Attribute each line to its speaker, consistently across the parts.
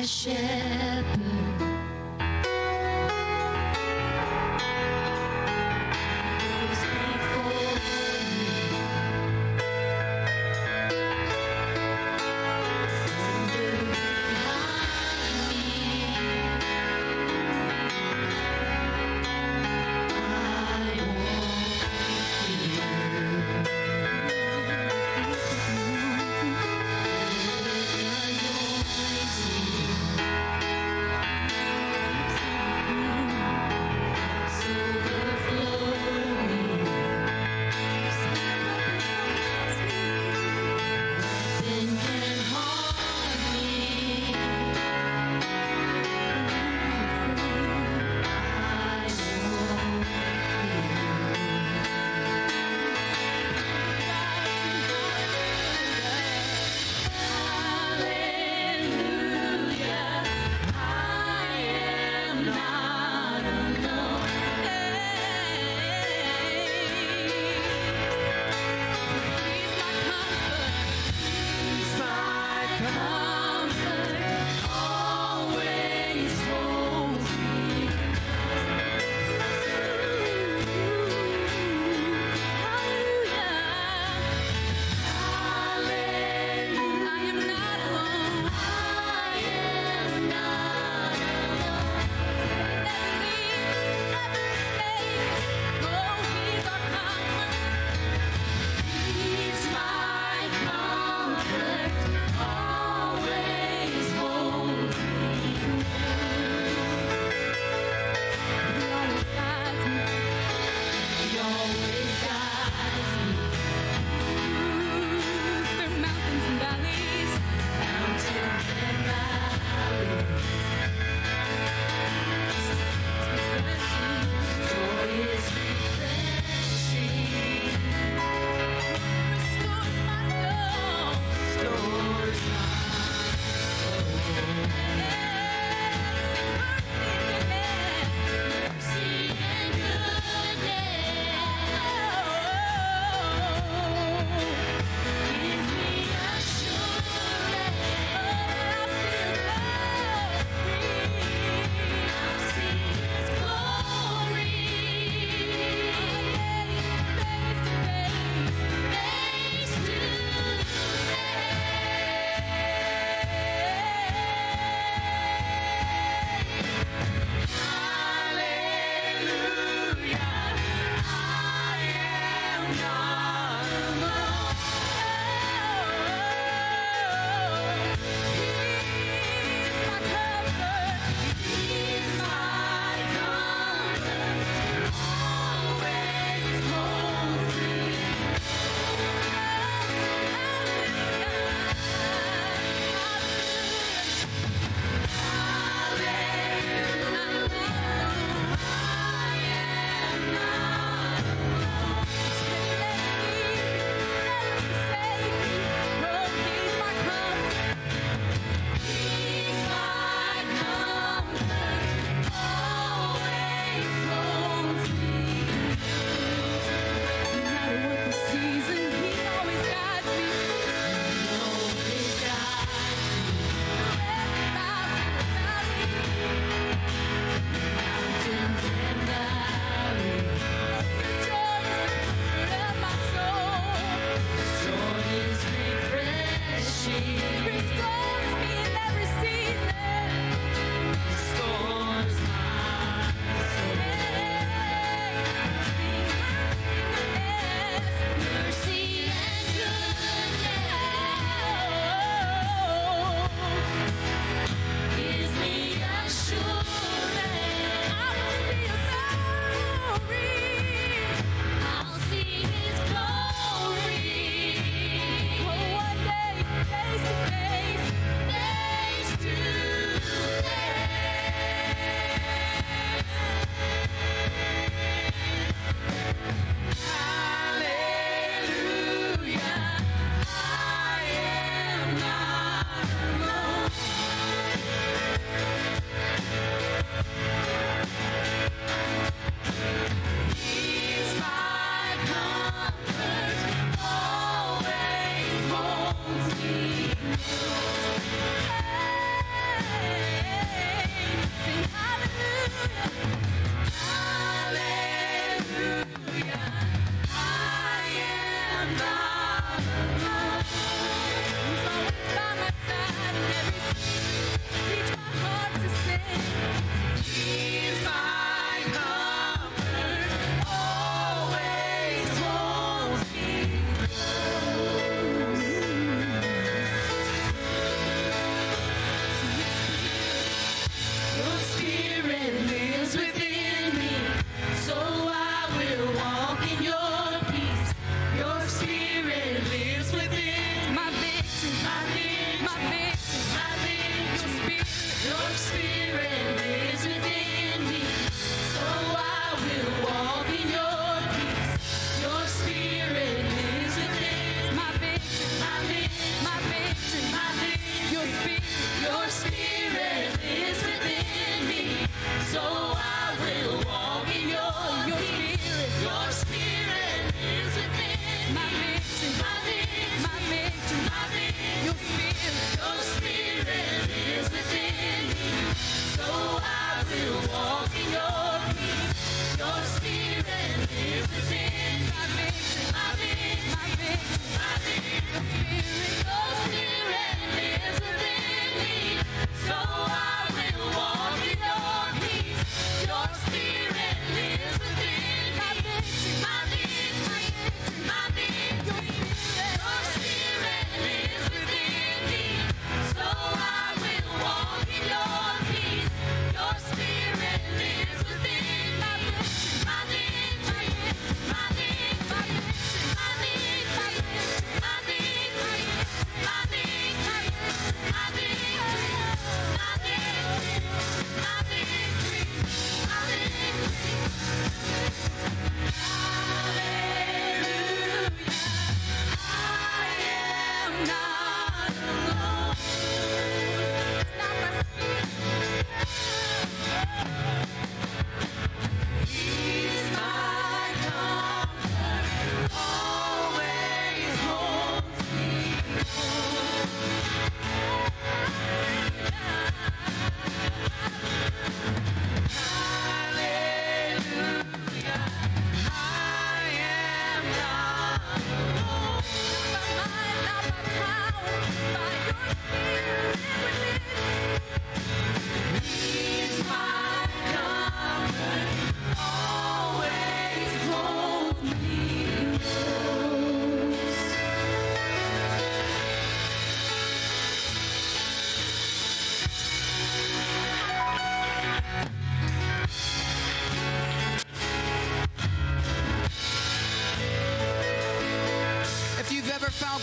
Speaker 1: shepherd. Goes before me. Thunder behind me. I won't fear.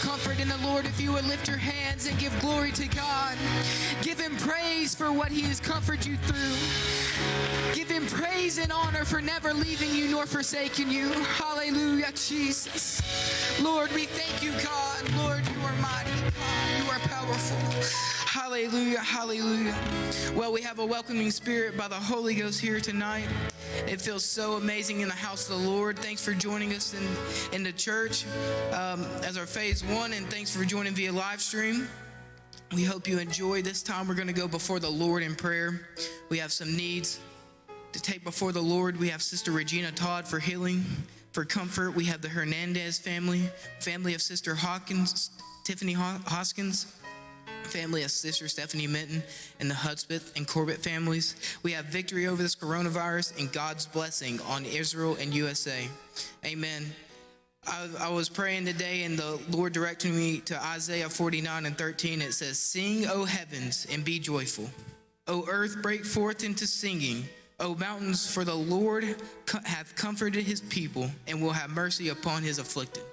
Speaker 2: Comfort in the Lord, if you would lift your hands and give glory to God. Give him praise for what he has comforted you through. Give him praise and honor for never leaving you nor forsaking you. Hallelujah, Jesus. Lord, we thank you, God. Lord, you are mighty. God, you are powerful. Hallelujah, hallelujah. Well, we have a welcoming spirit by the Holy Ghost here tonight. It feels so amazing in the house of the Lord. Thanks for joining us in the church as our phase one, and thanks for joining via live stream. We hope you enjoy this time. We're going to go before the Lord in prayer. We have some needs to take before the Lord. We have Sister Regina Todd for healing, for comfort. We have the Hernandez family of Sister Hawkins, Tiffany Hoskins, family of Sister Stephanie Minton, and the Hudspeth and Corbett families. We have victory over this coronavirus and God's blessing on Israel and USA. Amen. I was praying today, and the Lord directed me to Isaiah 49:13. It says, "Sing, O heavens, and be joyful. O earth, break forth into singing. O mountains, for the Lord hath comforted his people and will have mercy upon his afflicted."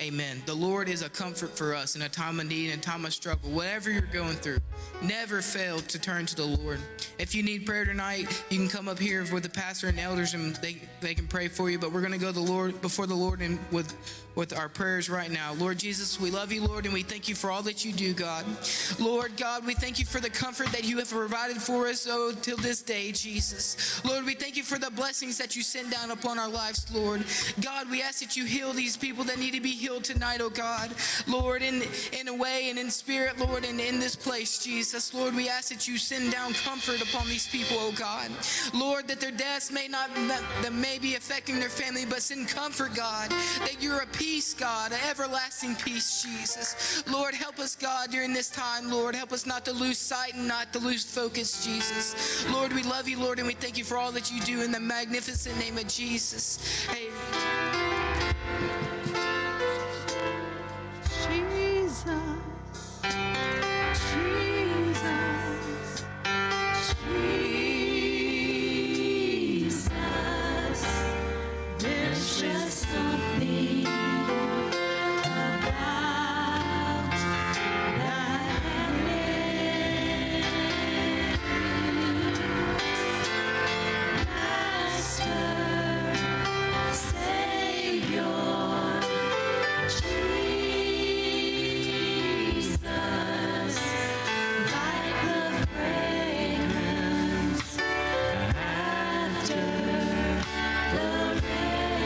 Speaker 2: Amen. The Lord is a comfort for us in a time of need, in a time of struggle. Whatever you're going through, never fail to turn to the Lord. If you need prayer tonight, you can come up here with the pastor and elders, and they can pray for you. But we're going to go before the Lord and with our prayers right now. Lord Jesus, we love you, Lord, and we thank you for all that you do, God. Lord God, we thank you for the comfort that you have provided for us, till this day, Jesus. Lord, we thank you for the blessings that you send down upon our lives, Lord. God, we ask that you heal these people that need to be healed tonight, oh God. Lord, in a way and in spirit, Lord, and in this place, Jesus. Lord, we ask that you send down comfort upon these people, oh God. Lord, that their deaths that may be affecting their family, but send comfort, God, that you're a peace, God, an everlasting peace, Jesus. Lord, help us, God, during this time, Lord. Help us not to lose sight and not to lose focus, Jesus. Lord, we love you, Lord, and we thank you for all that you do in the magnificent name of Jesus. Amen.
Speaker 3: Jesus, Jesus, Jesus, there's just something about that name. Master, Savior, Jesus, like the fragrance after the rain.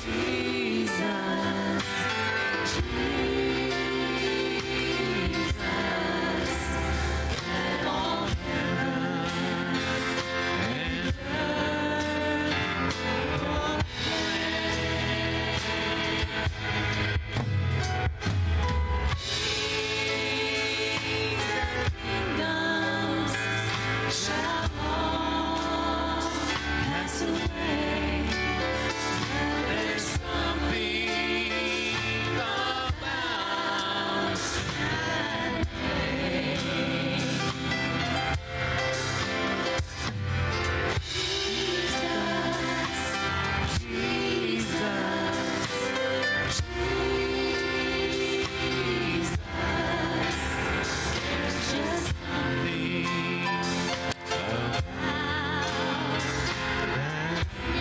Speaker 3: Jesus, Jesus, let all heaven and earth kingdoms shall all pass away. There's something about that name. Jesus, Jesus, there's just something about that name.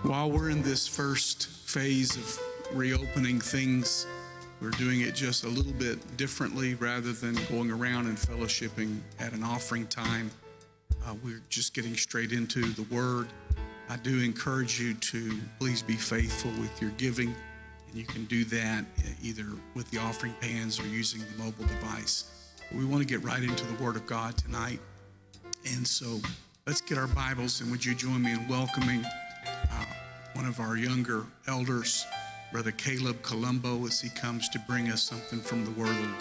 Speaker 4: While we're in this first phase of reopening things, we're doing it just a little bit differently rather than going around and fellowshipping at an offering time. We're just getting straight into the Word. I do encourage you to please be faithful with your giving, and you can do that either with the offering pans or using the mobile device. We want to get right into the Word of God tonight, and so let's get our Bibles, and would you join me in welcoming one of our younger elders, Brother Caleb Colombo, as he comes to bring us something from the Word of the Lord.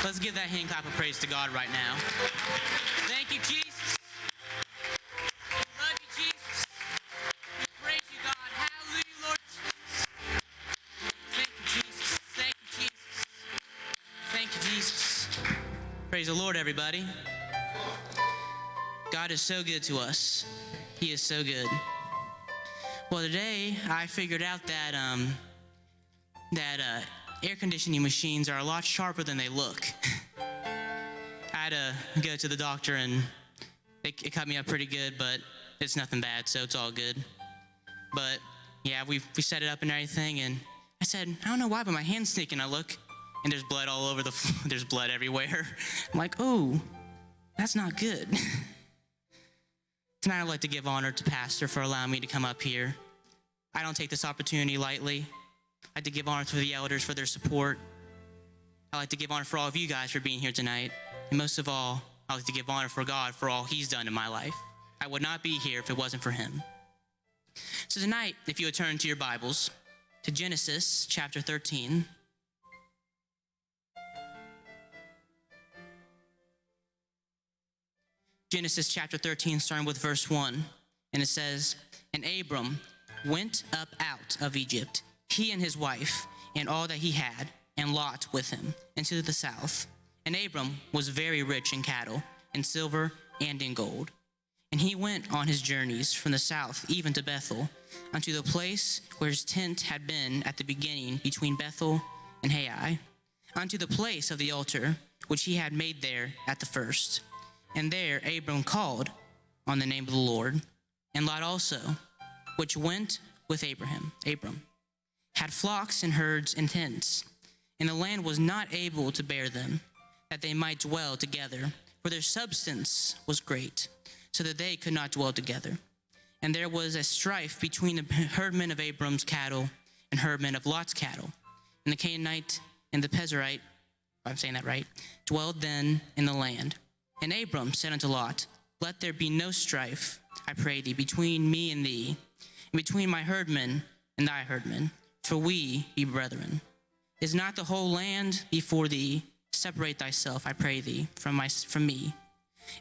Speaker 5: Let's give that hand clap of praise to God right now. Thank you, Jesus. Love you, Jesus. We praise you, God. Hallelujah, Lord Jesus. Thank you, Jesus. Thank you, Jesus. Thank you, Jesus. Praise the Lord, everybody. God is so good to us. He is so good. Well, today I figured out that air conditioning machines are a lot sharper than they look. I had to go to the doctor and it cut me up pretty good, but it's nothing bad, so it's all good. But yeah, we set it up and everything, and I said, I don't know why, but my hand's sneaking. I look, and there's blood all over the floor. There's blood everywhere. I'm like, oh, that's not good. Tonight I'd like to give honor to Pastor for allowing me to come up here. I don't take this opportunity lightly. I'd like to give honor to the elders for their support. I'd like to give honor for all of you guys for being here tonight. And most of all, I'd like to give honor for God for all He's done in my life. I would not be here if it wasn't for Him. So tonight, if you would turn to your Bibles to Genesis chapter 13. Genesis chapter 13, starting with verse 1. And it says, And Abram went up out of Egypt, he and his wife, and all that he had, and Lot with him, into the south. And Abram was very rich in cattle, in silver, and in gold. And he went on his journeys from the south even to Bethel, unto the place where his tent had been at the beginning between Bethel and Hai, unto the place of the altar which he had made there at the first. And there Abram called on the name of the Lord. And Lot also, which went with Abram, had flocks and herds and tents, and the land was not able to bear them, that they might dwell together, for their substance was great, so that they could not dwell together. And there was a strife between the herdmen of Abram's cattle and herdmen of Lot's cattle. And the Canaanite and the Perizzite, if I'm saying that right, dwelled then in the land. And Abram said unto Lot, Let there be no strife, I pray thee, between me and thee, and between my herdmen and thy herdmen, for we be brethren. Is not the whole land before thee? Separate thyself, I pray thee, from me.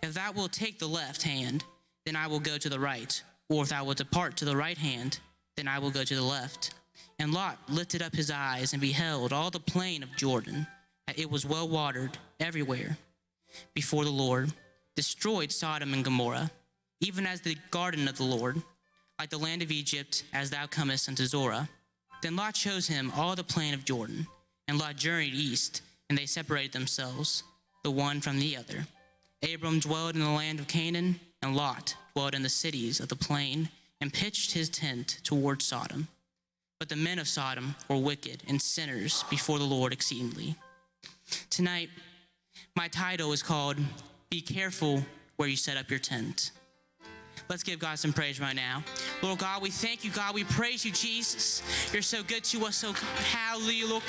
Speaker 5: If thou wilt take the left hand, then I will go to the right, or if thou wilt depart to the right hand, then I will go to the left. And Lot lifted up his eyes and beheld all the plain of Jordan, that it was well watered everywhere before the Lord, destroyed Sodom and Gomorrah, even as the garden of the Lord, like the land of Egypt, as thou comest unto Zorah. Then Lot chose him all the plain of Jordan, and Lot journeyed east, and they separated themselves, the one from the other. Abram dwelled in the land of Canaan, and Lot dwelled in the cities of the plain, and pitched his tent toward Sodom. But the men of Sodom were wicked and sinners before the Lord exceedingly. Tonight, my title is called, Be Careful Where You Set Up Your Tent. Let's give God some praise right now. Lord God, we thank you, God. We praise you, Jesus. You're so good to us, so hallelujah, Lord.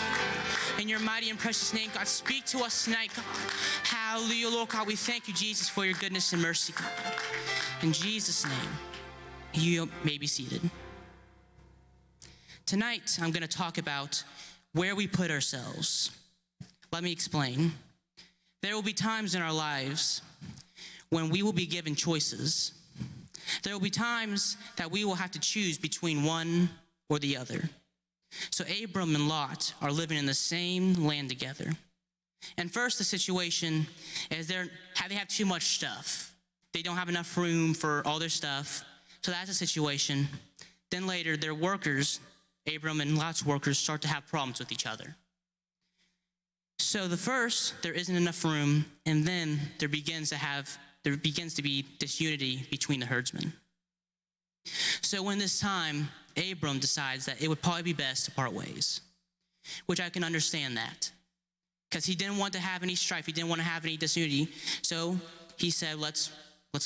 Speaker 5: In your mighty and precious name, God, speak to us tonight, God. Hallelujah, Lord God. We thank you, Jesus, for your goodness and mercy, God. In Jesus' name, you may be seated. Tonight, I'm going to talk about where we put ourselves. Let me explain. There will be times in our lives when we will be given choices. There will be times that we will have to choose between one or the other. So Abram and Lot are living in the same land together. And first, the situation is they have too much stuff. They don't have enough room for all their stuff. So that's a situation. Then later, their workers, Abram and Lot's workers, start to have problems with each other. So the first, there isn't enough room, and then there begins to be disunity between the herdsmen. So in this time, Abram decides that it would probably be best to part ways, which I can understand that, because he didn't want to have any strife, he didn't want to have any disunity. So he said, let's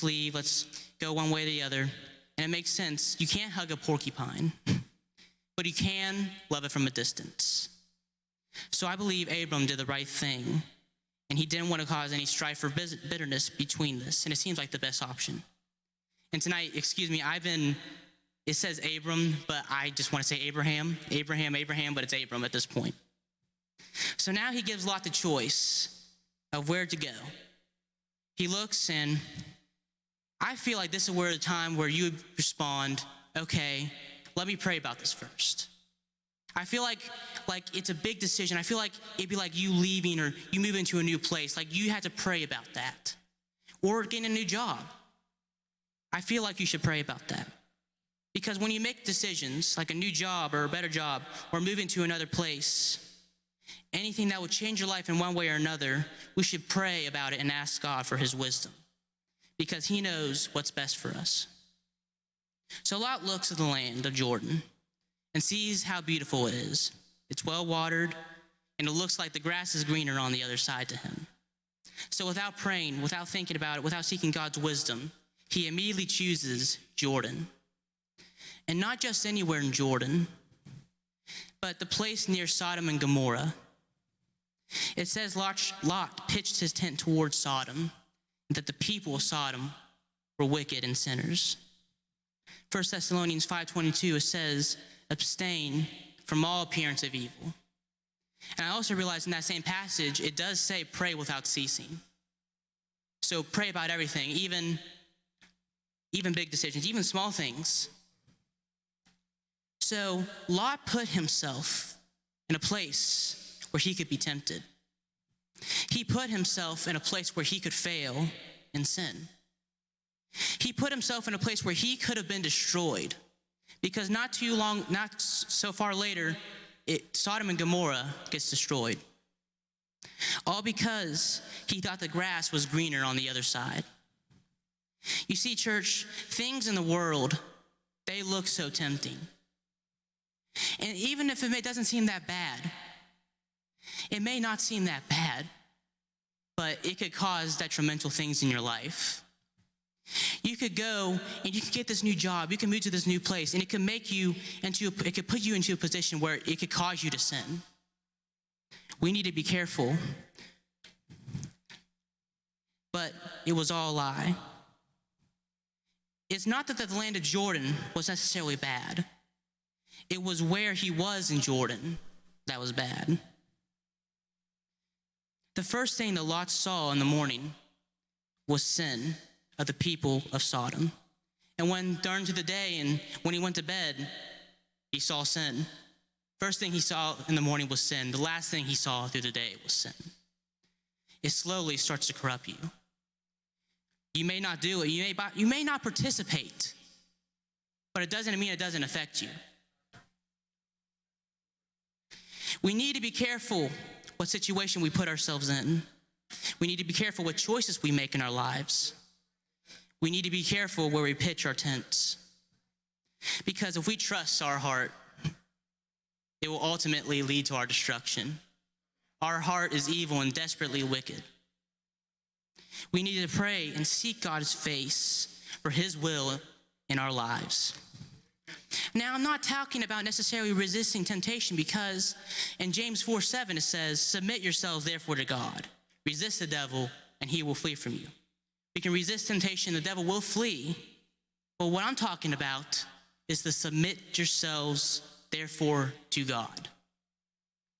Speaker 5: leave, let's go one way or the other. And it makes sense. You can't hug a porcupine, but you can love it from a distance. So I believe Abram did the right thing, and he didn't want to cause any strife or bitterness between this, and it seems like the best option. And tonight, it says Abram, but I just want to say Abraham, but it's Abram at this point. So now he gives Lot the choice of where to go. He looks, and I feel like this is where the time where you would respond, okay, let me pray about this first. I feel like it's a big decision. I feel like it'd be like you leaving or you move into a new place. Like you had to pray about that. Or getting a new job. I feel like you should pray about that. Because when you make decisions, like a new job or a better job, or moving to another place, anything that would change your life in one way or another, we should pray about it and ask God for his wisdom. Because he knows what's best for us. So Lot looks at the land of Jordan and sees how beautiful it is. It's well watered, and it looks like the grass is greener on the other side to him. So without praying, without thinking about it, without seeking God's wisdom, he immediately chooses Jordan. And not just anywhere in Jordan, but the place near Sodom and Gomorrah. It says Lot pitched his tent towards Sodom, and that the people of Sodom were wicked and sinners. 1 Thessalonians 5:22, it says, abstain from all appearance of evil. And I also realized in that same passage, it does say pray without ceasing. So pray about everything, even big decisions, even small things. So Lot put himself in a place where he could be tempted. He put himself in a place where he could fail and sin. He put himself in a place where he could have been destroyed. Because not so far later, Sodom and Gomorrah gets destroyed. All because he thought the grass was greener on the other side. You see, church, things in the world, they look so tempting. And even if it doesn't seem that bad, it may not seem that bad, but it could cause detrimental things in your life. You could go and you could get this new job, you can move to this new place, and it could put you into a position where it could cause you to sin. We need to be careful. But it was all a lie. It's not that the land of Jordan was necessarily bad. It was where he was in Jordan that was bad. The first thing that Lot saw in the morning was sin of the people of Sodom. And when during to the day and when he went to bed, he saw sin. First thing he saw in the morning was sin. The last thing he saw through the day was sin. It slowly starts to corrupt you. You may not do it. You may not participate, but it doesn't mean it doesn't affect you. We need to be careful what situation we put ourselves in. We need to be careful what choices we make in our lives. We need to be careful where we pitch our tents. Because if we trust our heart, it will ultimately lead to our destruction. Our heart is evil and desperately wicked. We need to pray and seek God's face for his will in our lives. Now, I'm not talking about necessarily resisting temptation, because in James 4:7 it says, submit yourselves therefore to God. Resist the devil and he will flee from you. We can resist temptation, the devil will flee. But what I'm talking about is to submit yourselves therefore to God.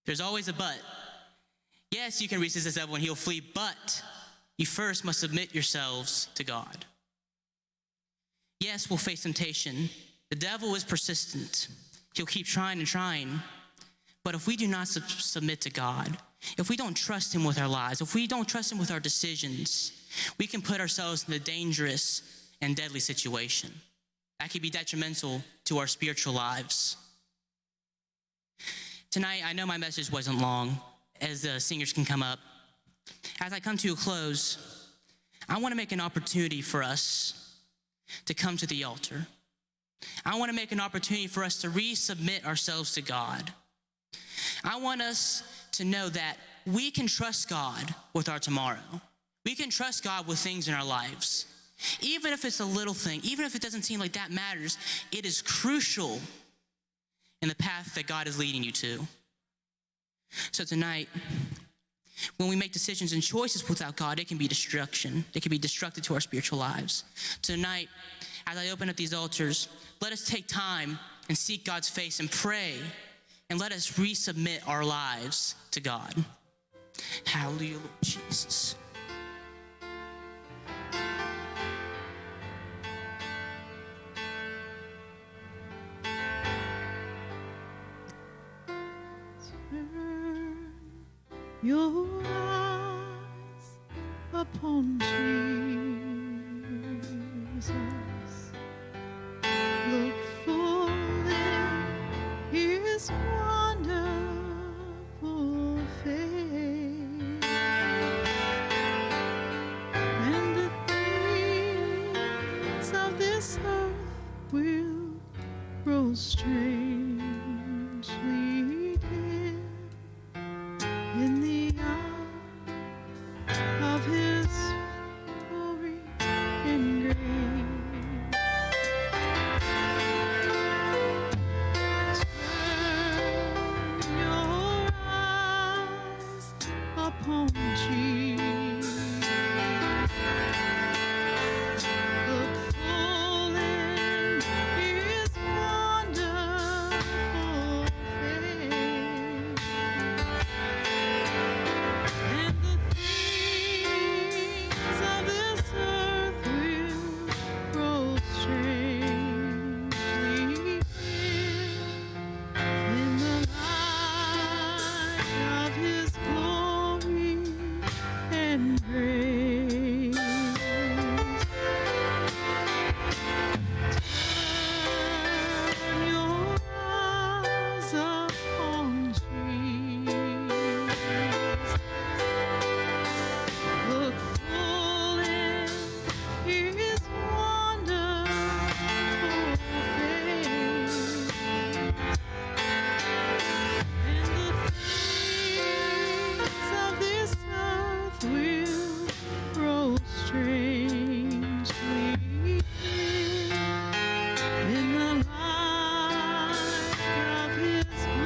Speaker 5: There's always a but. Yes, you can resist the devil and he'll flee, but you first must submit yourselves to God. Yes, we'll face temptation. The devil is persistent. He'll keep trying and trying. But if we do not submit to God, if we don't trust him with our lives, if we don't trust him with our decisions, we can put ourselves in a dangerous and deadly situation. That could be detrimental to our spiritual lives. Tonight, I know my message wasn't long, as the singers can come up, as I come to a close, I want to make an opportunity for us to come to the altar. I want to make an opportunity for us to resubmit ourselves to God. I want us to know that we can trust God with our tomorrow. We can trust God with things in our lives. Even if it's a little thing, even if it doesn't seem like that matters, it is crucial in the path that God is leading you to. So tonight, when we make decisions and choices without God, it can be destruction. It can be destructive to our spiritual lives. Tonight, as I open up these altars, let us take time and seek God's face and pray, and let us resubmit our lives to God. Hallelujah, Lord Jesus.
Speaker 3: Your eyes upon Jesus. Look full in his wonderful face, and the things of this earth will grow strangely dim in the eye of his glory and grace. Turn your eyes upon Jesus. Look full in his wonderful face, and the things of this earth will grow strangely dim in the light of his glory and grace. Turn your eyes upon Jesus. Look full in his wonderful face, and the things of this earth will grow strangely dim in the light of his glory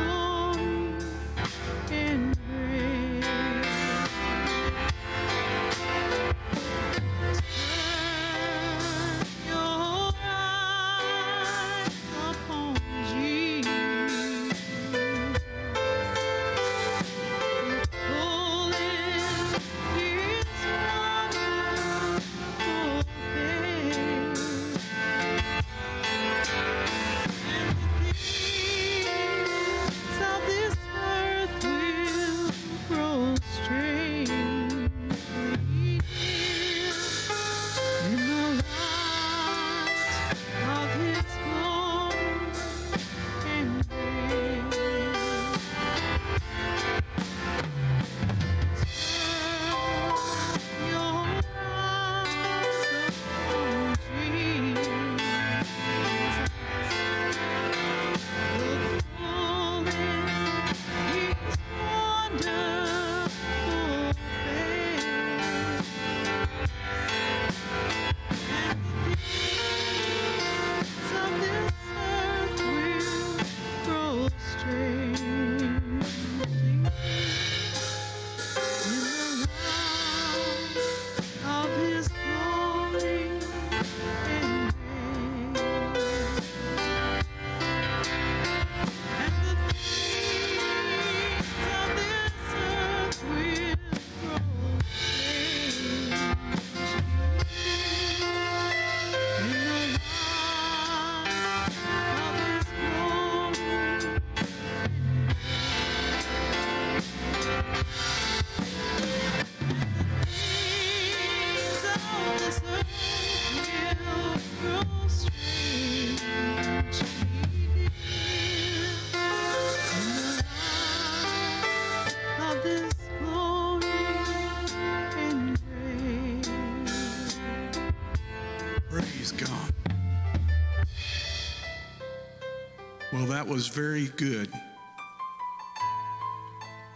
Speaker 4: Well, that was very good.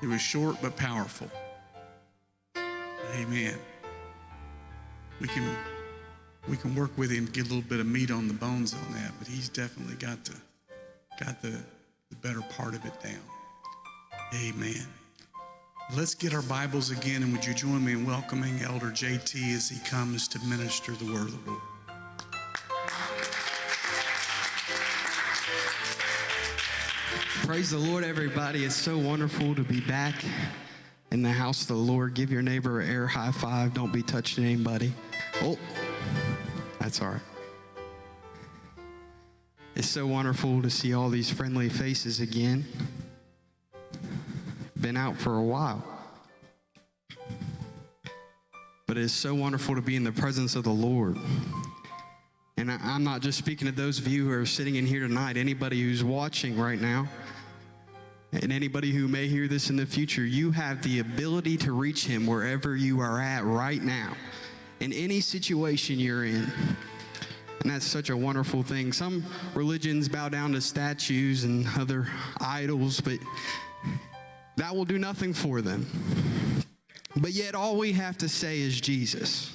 Speaker 4: It was short but powerful. Amen. We can work with him, get a little bit of meat on the bones on that, but he's definitely got the better part of it down. Amen. Let's get our Bibles again, and would you join me in welcoming Elder JT as he comes to minister the word of the Lord.
Speaker 6: Praise the Lord, everybody. It's so wonderful to be back in the house of the Lord. Give your neighbor an air high five. Don't be touching anybody. Oh, that's all right. It's so wonderful to see all these friendly faces again. Been out for a while. But it's so wonderful to be in the presence of the Lord. And I'm not just speaking to those of you who are sitting in here tonight, anybody who's watching right now, and anybody who may hear this in the future, you have the ability to reach him wherever you are at right now, in any situation you're in. And that's such a wonderful thing. Some religions bow down to statues and other idols, but that will do nothing for them. But yet all we have to say is Jesus.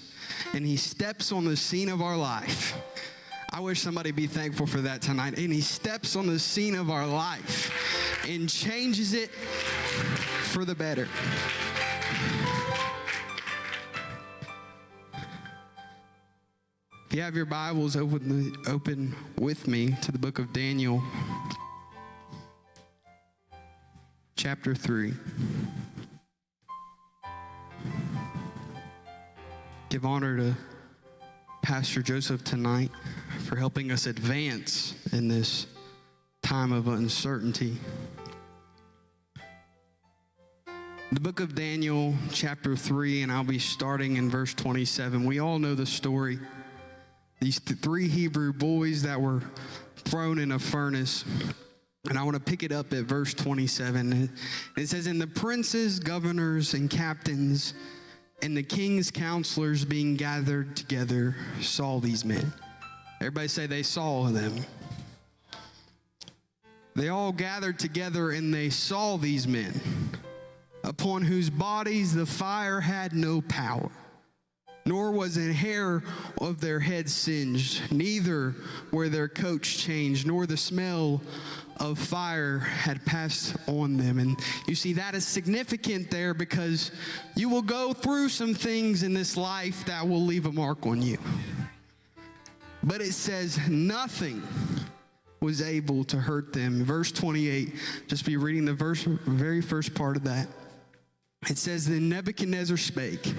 Speaker 6: And he steps on the scene of our life. I wish somebody be thankful for that tonight. And he steps on the scene of our life and changes it for the better. If you have your Bibles, open with me to the book of Daniel, chapter 3. Give honor to Pastor Joseph tonight for helping us advance in this time of uncertainty. The book of Daniel, chapter 3, and I'll be starting in verse 27. We all know the story. These three Hebrew boys that were thrown in a furnace. And I want to pick it up at verse 27. It says, "And the princes, governors, and captains, and the king's counselors being gathered together saw these men." Everybody say they saw them. They all gathered together and they saw these men, upon whose bodies the fire had no power, nor was a hair of their heads singed, neither were their coats changed, nor the smell of fire had passed on them. And you see, that is significant there because you will go through some things in this life that will leave a mark on you. But it says nothing was able to hurt them. Verse 28, just be reading the very first part of that. It says, "Then Nebuchadnezzar spake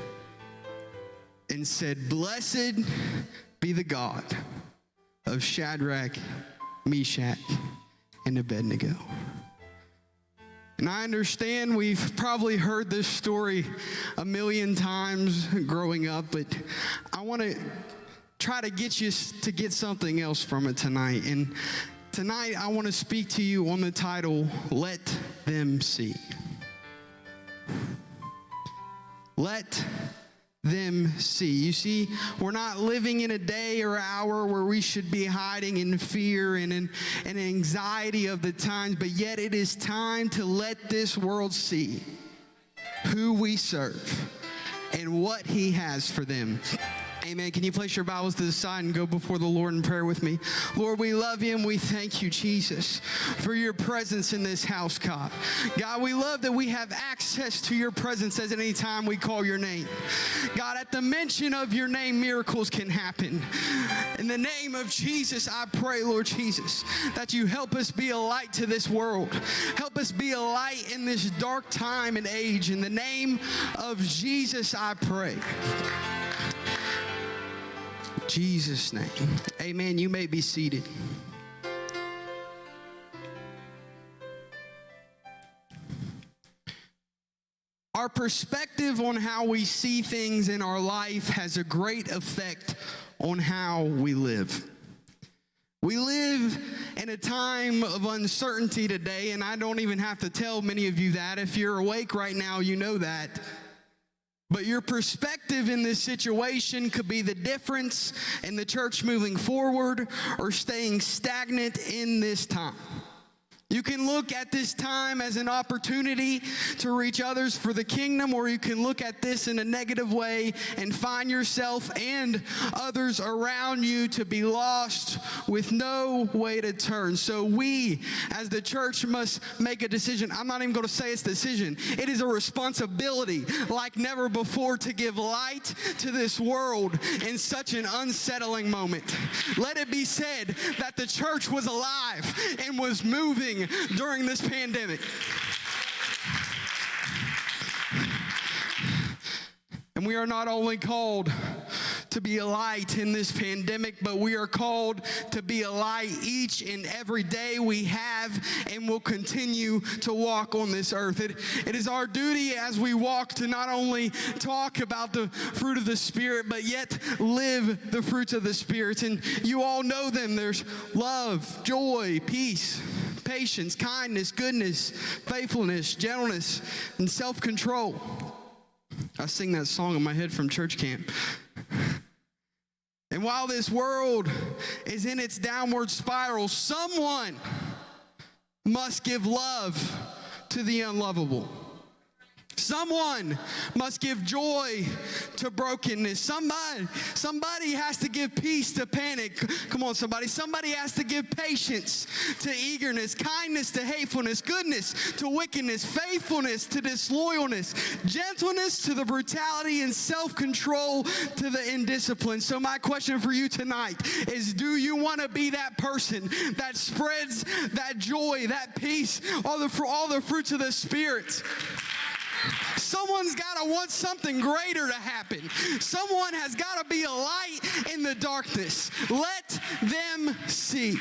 Speaker 6: and said, Blessed be the God of Shadrach, Meshach, and Abednego." And I understand we've probably heard this story a million times growing up, but I want to try to get you to get something else from it tonight. And tonight I want to speak to you on the title, Let Them See. Let them see. You see, we're not living in a day or hour where we should be hiding in fear and in anxiety of the times, but yet it is time to let this world see who we serve and what he has for them. Amen. Can you place your Bibles to the side and go before the Lord in prayer with me? Lord, we love you and we thank you, Jesus, for your presence in this house, God. God, we love that we have access to your presence at any time we call your name. God, at the mention of your name, miracles can happen. In the name of Jesus, I pray, Lord Jesus, that you help us be a light to this world. Help us be a light in this dark time and age. In the name of Jesus, I pray. Jesus' name. Amen. You may be seated. Our perspective on how we see things in our life has a great effect on how we live. We live in a time of uncertainty today, and I don't even have to tell many of you that. If you're awake right now, you know that. But your perspective in this situation could be the difference in the church moving forward or staying stagnant in this time. You can look at this time as an opportunity to reach others for the kingdom, or you can look at this in a negative way and find yourself and others around you to be lost with no way to turn. So we, as the church, must make a decision. I'm not even going to say it's a decision. It is a responsibility like never before to give light to this world in such an unsettling moment. Let it be said that the church was alive and was moving during this pandemic. And we are not only called to be a light in this pandemic, but we are called to be a light each and every day we have and will continue to walk on this earth. It is our duty as we walk to not only talk about the fruit of the Spirit, but yet live the fruits of the Spirit. And you all know them. There's love, joy, peace, patience, kindness, goodness, faithfulness, gentleness, and self-control. I sing that song in my head from church camp. And while this world is in its downward spiral, someone must give love to the unlovable. Someone must give joy to brokenness. Somebody has to give peace to panic. Come on, somebody. Somebody has to give patience to eagerness, kindness to hatefulness, goodness to wickedness, faithfulness to disloyalness, gentleness to the brutality, and self-control to the indiscipline. So my question for you tonight is, do you want to be that person that spreads that joy, that peace, all the fruits of the Spirit? Someone's got to want something greater to happen. Someone has got to be a light in the darkness. Let them see.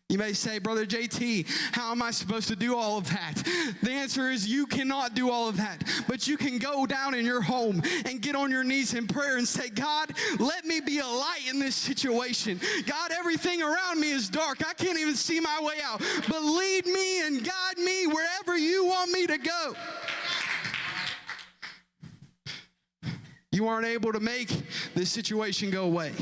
Speaker 6: You may say, Brother JT, how am I supposed to do all of that? The answer is you cannot do all of that. But you can go down in your home and get on your knees in prayer and say, God, let me be a light in this situation. God, everything around me is dark. I can't even see my way out. But lead me and guide me wherever you want me to go. You aren't able to make this situation go away.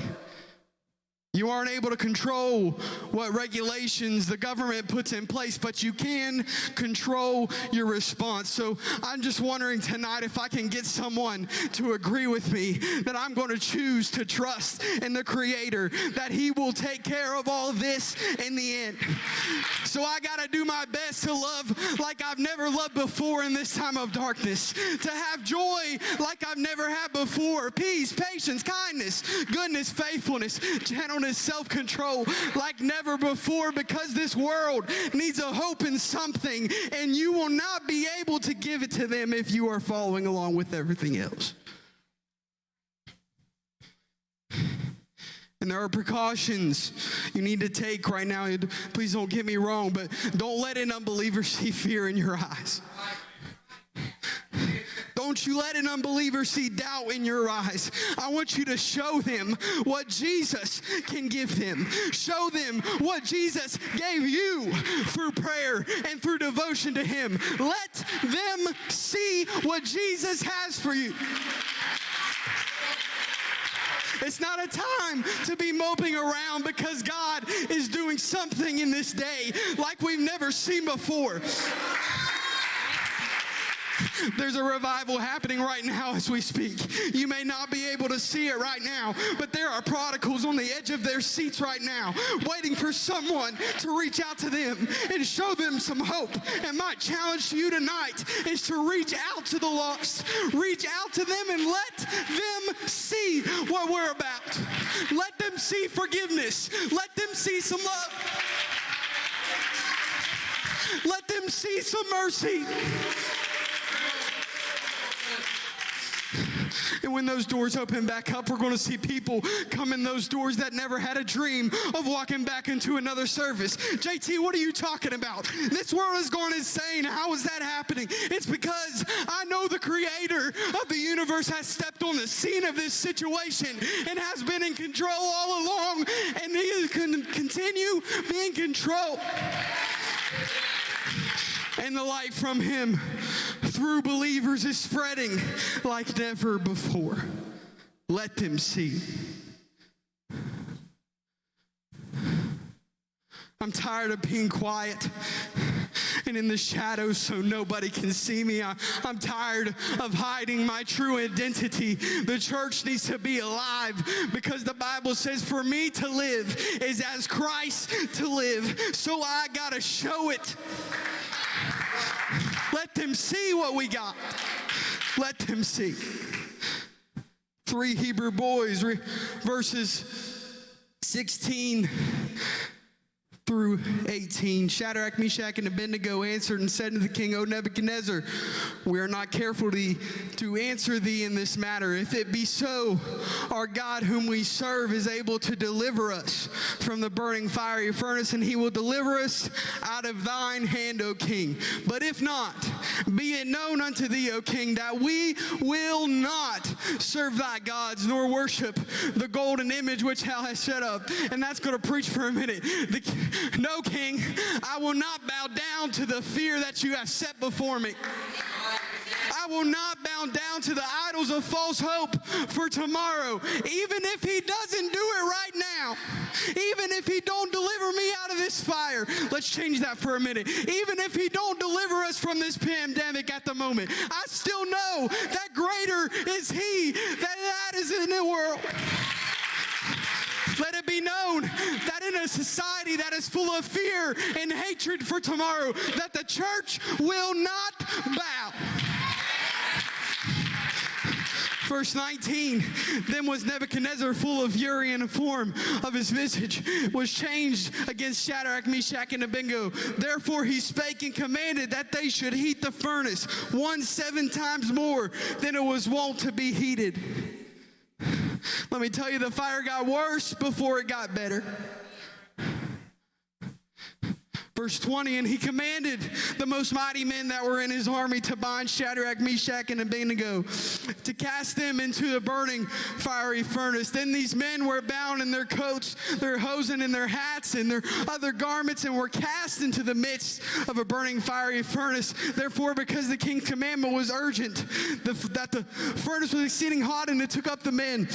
Speaker 6: You aren't able to control what regulations the government puts in place, but you can control your response. So I'm just wondering tonight if I can get someone to agree with me that I'm going to choose to trust in the Creator, that He will take care of all this in the end. So I got to do my best to love like I've never loved before in this time of darkness, to have joy like I've never had before, peace, patience, kindness, goodness, faithfulness, gentleness, self-control like never before, because this world needs a hope in something, and you will not be able to give it to them if you are following along with everything else. And there are precautions you need to take right now. Please don't get me wrong, but don't let an unbeliever see fear in your eyes. Don't you let an unbeliever see doubt in your eyes. I want you to show them what Jesus can give them. Show them what Jesus gave you through prayer and through devotion to Him. Let them see what Jesus has for you. It's not a time to be moping around, because God is doing something in this day like we've never seen before. There's a revival happening right now as we speak. You may not be able to see it right now, but there are prodigals on the edge of their seats right now, waiting for someone to reach out to them and show them some hope. And my challenge to you tonight is to reach out to the lost. Reach out to them and let them see what we're about. Let them see forgiveness. Let them see some love. Let them see some mercy. And when those doors open back up, we're going to see people come in those doors that never had a dream of walking back into another service. JT, what are you talking about? This world is going insane. How is that happening? It's because I know the Creator of the universe has stepped on the scene of this situation and has been in control all along, and He is going to continue being in control. And the light from Him through believers is spreading like never before. Let them see. I'm tired of being quiet and in the shadows so nobody can see me. I'm tired of hiding my true identity. The church needs to be alive because the Bible says for me to live is as Christ to live. So I gotta show it. Let them see what we got. Let them see. 3 Hebrew boys, verses 16 through 18. Shadrach, Meshach, and Abednego answered and said to the king, O Nebuchadnezzar, we are not careful to answer thee in this matter. If it be so, our God whom we serve is able to deliver us from the burning fiery furnace, and he will deliver us out of thine hand, O king. But if not, be it known unto thee, O king, that we will not serve thy gods, nor worship the golden image which thou hast set up. And that's going to preach for a minute. No, king, I will not bow down to the fear that you have set before me. I will not bow down to the idols of false hope for tomorrow. Even if he doesn't do it right now, even if he don't deliver me out of this fire, let's change that for a minute. Even if he don't deliver us from this pandemic at the moment, I still know that greater is he that is in the world. Let it be known that in a society that is full of fear and hatred for tomorrow, that the church will not bow. Verse 19, then was Nebuchadnezzar full of fury, and the form of his visage was changed against Shadrach, Meshach, and Abednego. Therefore he spake and commanded that they should heat the furnace 7 times more than it was wont to be heated. Let me tell you, the fire got worse before it got better. Verse 20, and he commanded the most mighty men that were in his army to bind Shadrach, Meshach, and Abednego, to cast them into the burning fiery furnace. Then these men were bound in their coats, their hosen, and their hats, and their other garments, and were cast into the midst of a burning fiery furnace. Therefore, because the king's commandment was urgent, that the furnace was exceeding hot, and it took up the men.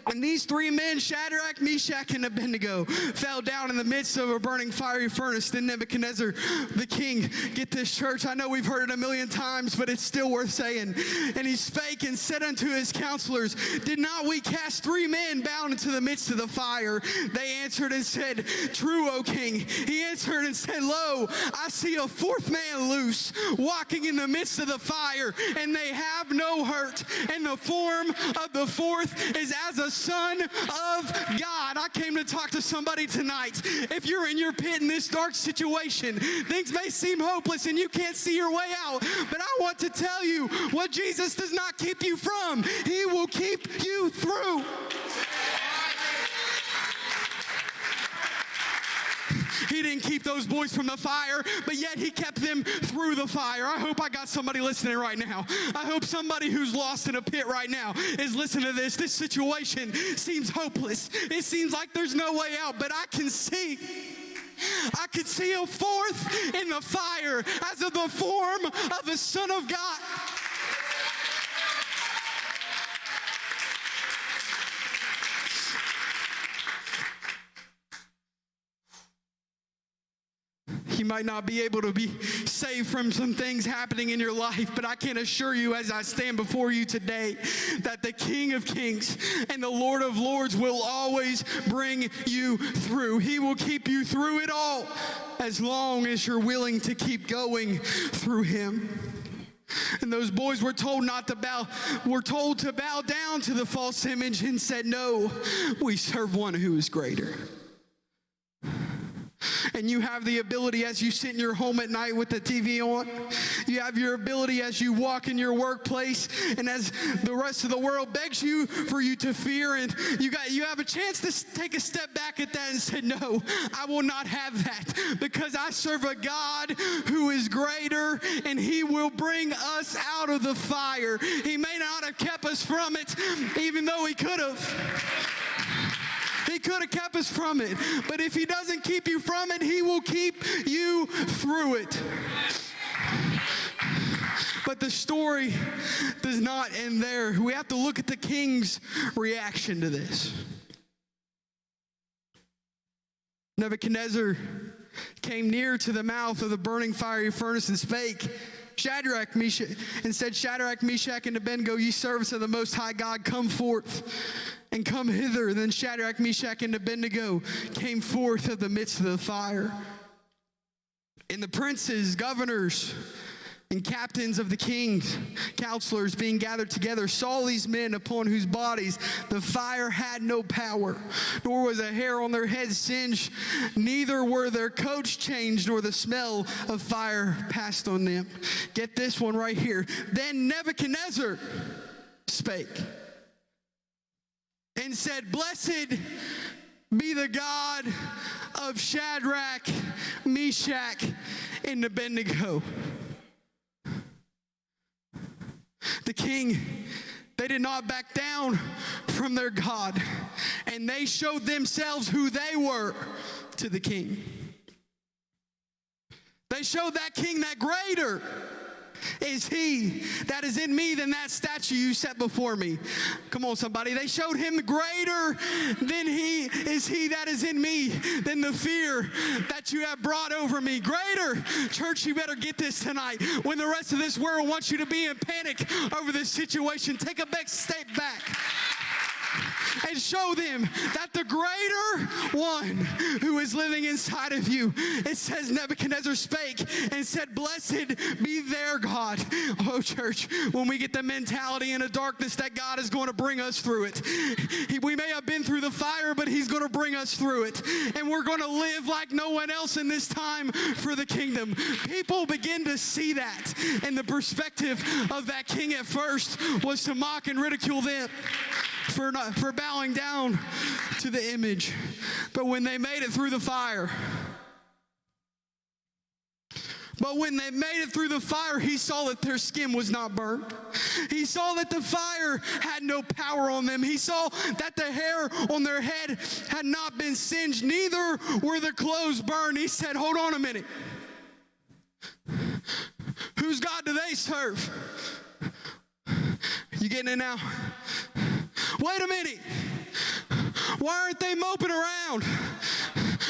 Speaker 6: And these 3 men, Shadrach, Meshach, and Abednego, fell down in the midst of a burning fiery furnace. Then Nebuchadnezzar, the king, get this, church, I know we've heard it a million times, but it's still worth saying. And he spake and said unto his counselors, did not we cast 3 men bound into the midst of the fire? They answered and said, true, O king. He answered and said, lo, I see a 4th man loose, walking in the midst of the fire, and they have no hurt. And the form of the 4th is as a Son of God. I came to talk to somebody tonight. If you're in your pit in this dark situation, things may seem hopeless and you can't see your way out, but I want to tell you what Jesus does not keep you from. He will keep you through. He didn't keep those boys from the fire, but yet he kept them through the fire. I hope I got somebody listening right now. I hope somebody who's lost in a pit right now is listening to this. This situation seems hopeless. It seems like there's no way out, but I can see a 4th in the fire as of the form of the Son of God. You might not be able to be saved from some things happening in your life, but I can assure you as I stand before you today that the King of Kings and the Lord of Lords will always bring you through. He will keep you through it all as long as you're willing to keep going through him. And those boys were told to bow down to the false image and said, no, we serve one who is greater. And you have the ability as you sit in your home at night with the TV on. You have your ability as you walk in your workplace and as the rest of the world begs you for you to fear. And you have a chance to take a step back at that and say, no, I will not have that because I serve a God who is greater and he will bring us out of the fire. He may not have kept us from it, even though he could have. He could have kept us from it. But if he doesn't keep you from it, he will keep you through it. But the story does not end there. We have to look at the king's reaction to this. Nebuchadnezzar came near to the mouth of the burning fiery furnace and spake, Shadrach, Meshach, and said, Shadrach, Meshach, and Abednego, ye servants of the Most High God, come forth and come hither. Then Shadrach, Meshach, and Abednego came forth of the midst of the fire. And the princes, governors, and captains of the king's counselors being gathered together saw these men upon whose bodies the fire had no power, nor was a hair on their heads singed, neither were their coats changed, nor the smell of fire passed on them. Get this one right here. Then Nebuchadnezzar spake and said, Blessed be the God of Shadrach, Meshach, and Abednego. The king, they did not back down from their God, and they showed themselves who they were to the king. They showed that king that greater is he that is in me than that statue you set before me. Come on, somebody. They showed him greater than he is he that is in me than the fear that you have brought over me. Greater. Church, you better get this tonight. When the rest of this world wants you to be in panic over this situation, take a big step back and show them that the greater one who is living inside of you. It says Nebuchadnezzar spake and said, Blessed be their God. Oh, church, when we get the mentality in the darkness that God is going to bring us through it. We may have been through the fire, but he's going to bring us through it. And we're going to live like no one else in this time for the kingdom. People begin to see that. And the perspective of that king at first was to mock and ridicule them for bowing down to the image. But when they made it through the fire, he saw that their skin was not burned. He saw that the fire had no power on them. He saw that the hair on their head had not been singed, neither were their clothes burned. He said, hold on a minute. Whose God do they serve? You getting it now? Wait a minute. Why aren't they moping around?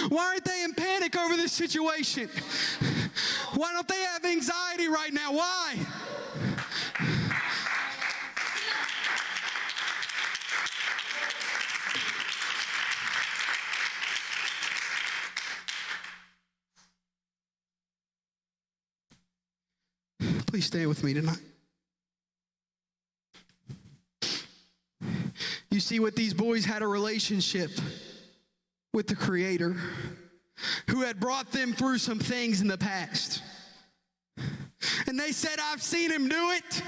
Speaker 6: Why aren't they in panic over this situation? Why don't they have anxiety right now? Why? Please stay with me tonight. You see what these boys had a relationship with the Creator who had brought them through some things in the past. And they said, I've seen him do it,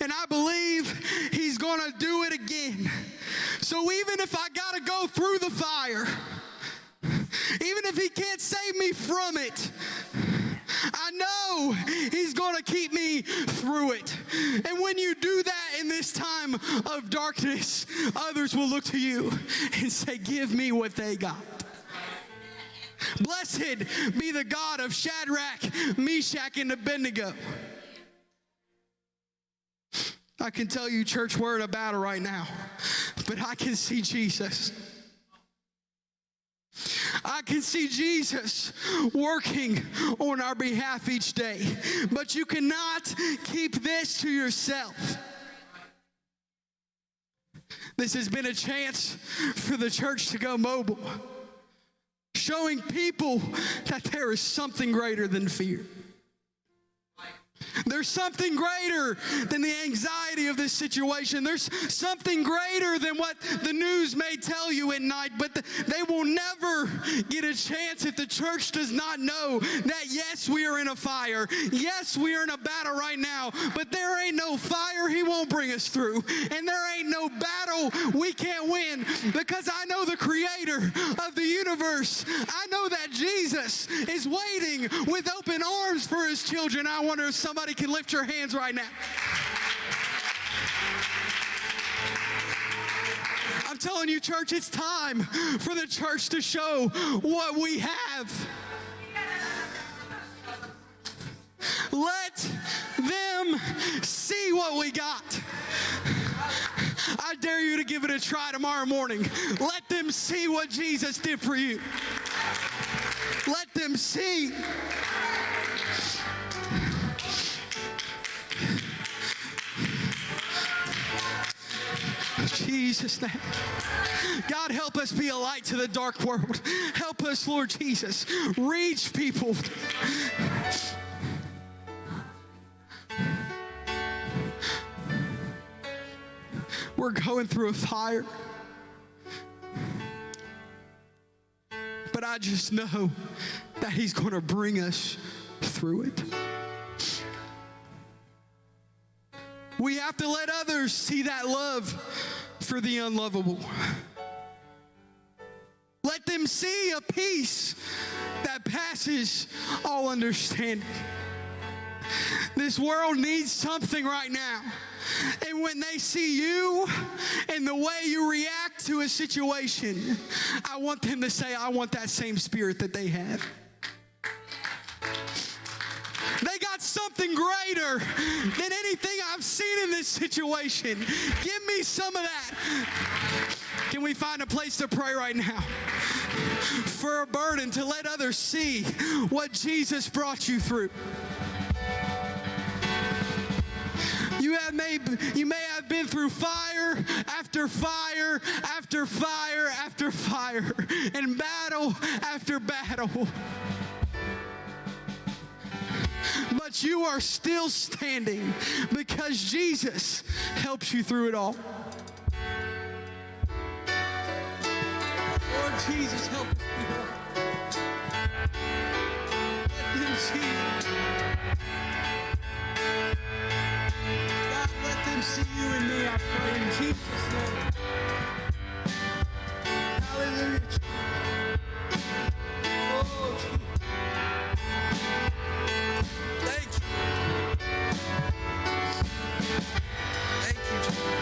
Speaker 6: and I believe he's going to do it again. So even if I got to go through the fire, even if he can't save me from it, I know he's going to keep me through it. And when you do that in this time of darkness, others will look to you and say, give me what they got. Blessed be the God of Shadrach, Meshach, and Abednego. I can tell you, church, we're in a battle right now, but I can see Jesus. I can see Jesus working on our behalf each day. But you cannot keep this to yourself. This has been a chance for the church to go mobile, showing people that there is something greater than fear. There's something greater than the anxiety of this situation. There's something greater than what the news may tell you at night, but they will never get a chance if the church does not know that, yes, we are in a fire. Yes, we are in a battle right now, but there ain't no fire he won't bring us through. And there ain't no battle we can't win, because I know the Creator of the universe. I know that Jesus is waiting with open arms for his children. I wonder if somebody can lift your hands right now. I'm telling you, church, it's time for the church to show what we have. Let them see what we got. I dare you to give it a try tomorrow morning. Let them see what Jesus did for you. them see. Jesus' name. God, help us be a light to the dark world. Help us, Lord Jesus, reach people. We're going through a fire. But I just know that He's going to bring us through it. We have to let others see that love for the unlovable. Let them see a peace that passes all understanding. This world needs something right now. And when they see you and the way you react to a situation, I want them to say, I want that same spirit that they have. They got something greater than anything I've seen in this situation. Give me some of that. Can we find a place to pray right now? For a burden to let others see what Jesus brought you through. You may have been through fire after fire after fire after fire and battle after battle. But you are still standing because Jesus helps you through it all. Lord Jesus, help us. Let them see you. God, let them see you in me, I pray in Jesus' name. Hallelujah. Oh, Jesus. Thank you. Thank you, Jesus.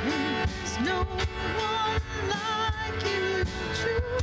Speaker 3: There's no one like you, true.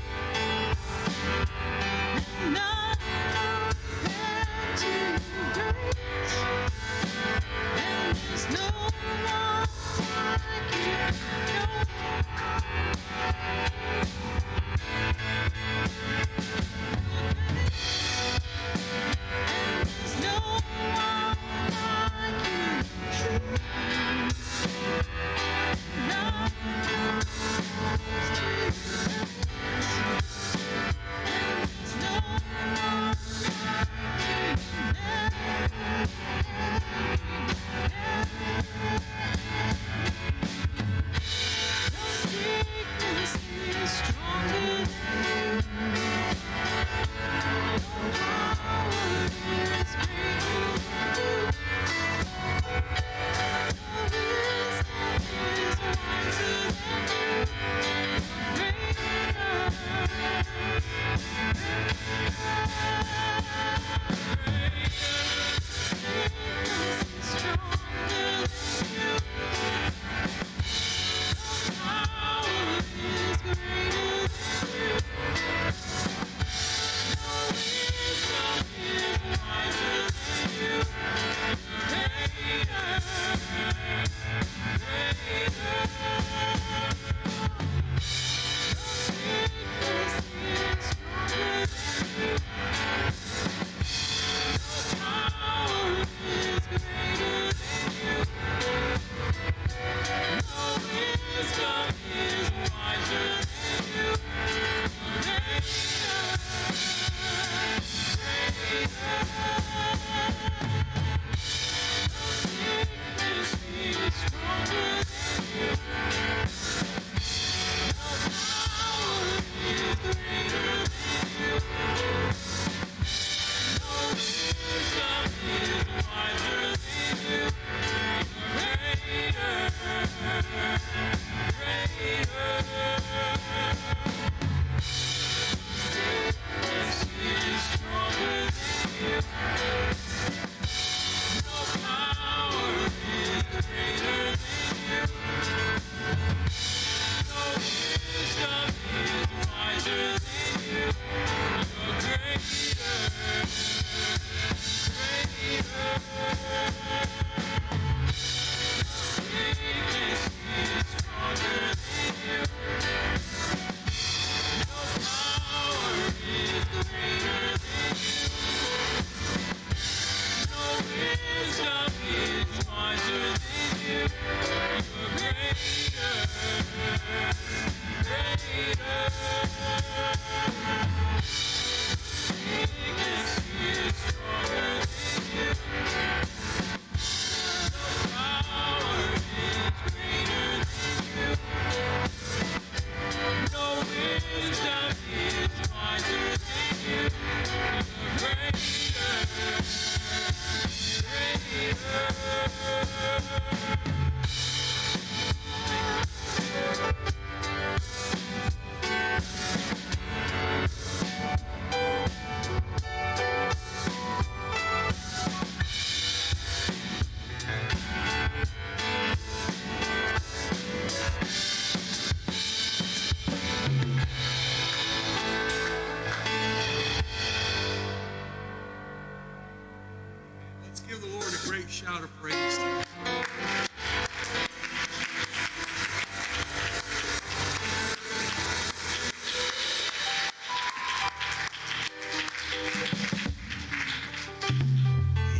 Speaker 4: God a praise.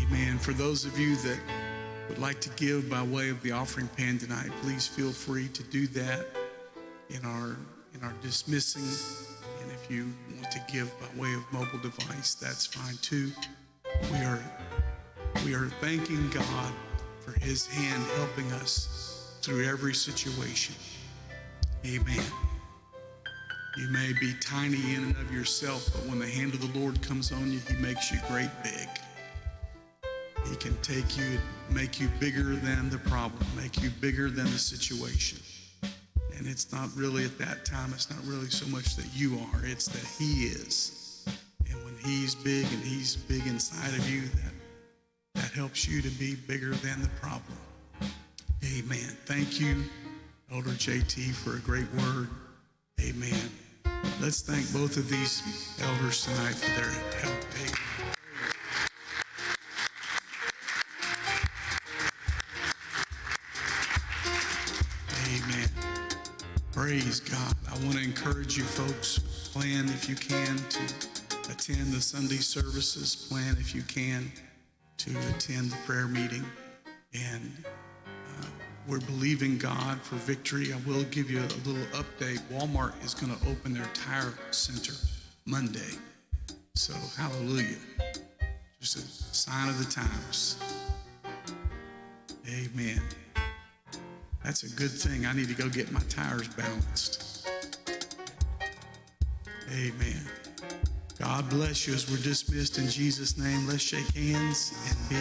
Speaker 4: Amen. For those of you that would like to give by way of the offering pan tonight, please feel free to do that in our dismissing. And if you want to give by way of mobile device, that's fine too. We are thanking God for his hand helping us through every situation. Amen. You may be tiny in and of yourself, but when the hand of the Lord comes on you, he makes you great big. He can take you and make you bigger than the problem, make you bigger than the situation. And it's not really at that time, it's not really so much that you are, it's that he is. And when he's big and he's big inside of you, that helps you to be bigger than the problem. Amen. Thank you, Elder JT, for a great word. Amen. Let's thank both of these elders tonight for their help. Amen. Praise God. I want to encourage you folks, plan if you can to attend the Sunday services. Plan if you can to attend the prayer meeting. And we're believing God for victory. I will give you a little update. Walmart is going to open their tire center Monday. So hallelujah. Just a sign of the times. Amen. That's a good thing. I need to go get my tires balanced. Amen. God bless you as we're dismissed in Jesus' name. Let's shake hands and be